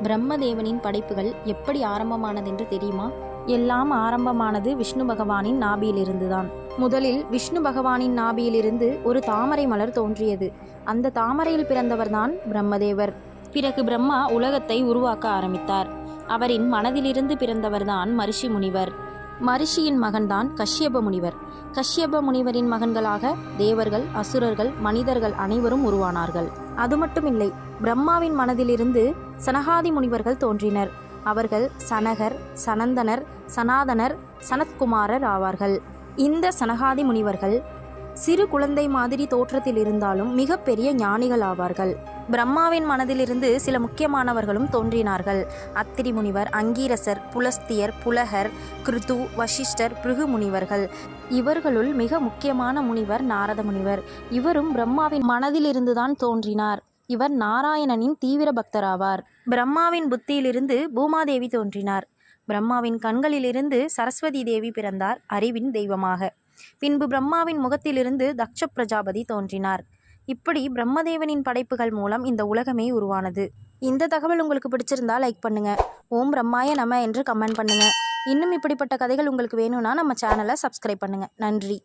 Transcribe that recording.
பிரம்மதேவனின் படைப்புகள் எப்படி ஆரம்பமானதென்று தெரியுமா? எல்லாம் ஆரம்பமானது விஷ்ணு பகவானின் நாபியிலிருந்துதான். முதலில் விஷ்ணு பகவானின் நாபியிலிருந்து ஒரு தாமரை மலர் தோன்றியது. அந்த தாமரையில் பிறந்தவர்தான் பிரம்மதேவர். பிறகு பிரம்மா உலகத்தை உருவாக்க ஆரம்பித்தார். அவரின் மனதிலிருந்து பிறந்தவர்தான் மரிஷி முனிவர். மரிஷியின் மகன்தான் கஷ்யப முனிவர். கஷ்யப முனிவரின் மகன்களாக தேவர்கள், அசுரர்கள், மனிதர்கள் அனைவரும் உருவானார்கள். அது மட்டுமில்லை, பிரம்மாவின் மனதிலிருந்து சனகாதி முனிவர்கள் தோன்றினர். அவர்கள் சனகர், சனந்தனர், சனாதனர், சனத்குமாரர் ஆவார்கள். இந்த சனகாதி முனிவர்கள் சிறு குழந்தை மாதிரி தோற்றத்தில் இருந்தாலும் மிகப்பெரிய ஞானிகள் ஆவார்கள். பிரம்மாவின் மனதிலிருந்து சில முக்கியமானவர்களும் தோன்றினார்கள். அத்திரி முனிவர், அங்கீரசர், புலஸ்தியர், புலகர், கிருது, வசிஷ்டர், பிருகு முனிவர்கள். இவர்களுள் மிக முக்கியமான முனிவர் நாரத முனிவர். இவரும் பிரம்மாவின் மனதிலிருந்துதான் தோன்றினார். இவர் நாராயணனின் தீவிர பக்தராவார். பிரம்மாவின் புத்தியிலிருந்து பூமாதேவி தோன்றினார். பிரம்மாவின் கண்களிலிருந்து சரஸ்வதி தேவி பிறந்தார், அறிவின் தெய்வமாக. பின்பு பிரம்மாவின் முகத்திலிருந்து தக்ஷ பிரஜாபதி தோன்றினார். இப்படி பிரம்மதேவனின் படைப்புகள் மூலம் இந்த உலகமே உருவானது. இந்த தகவல் உங்களுக்கு பிடிச்சிருந்தா லைக் பண்ணுங்க. ஓம் பிரம்மாய நம என்று கமெண்ட் பண்ணுங்க. இன்னும் இப்படிப்பட்ட கதைகள் உங்களுக்கு வேணும்னா நம்ம சேனலை சப்ஸ்கிரைப் பண்ணுங்க. நன்றி.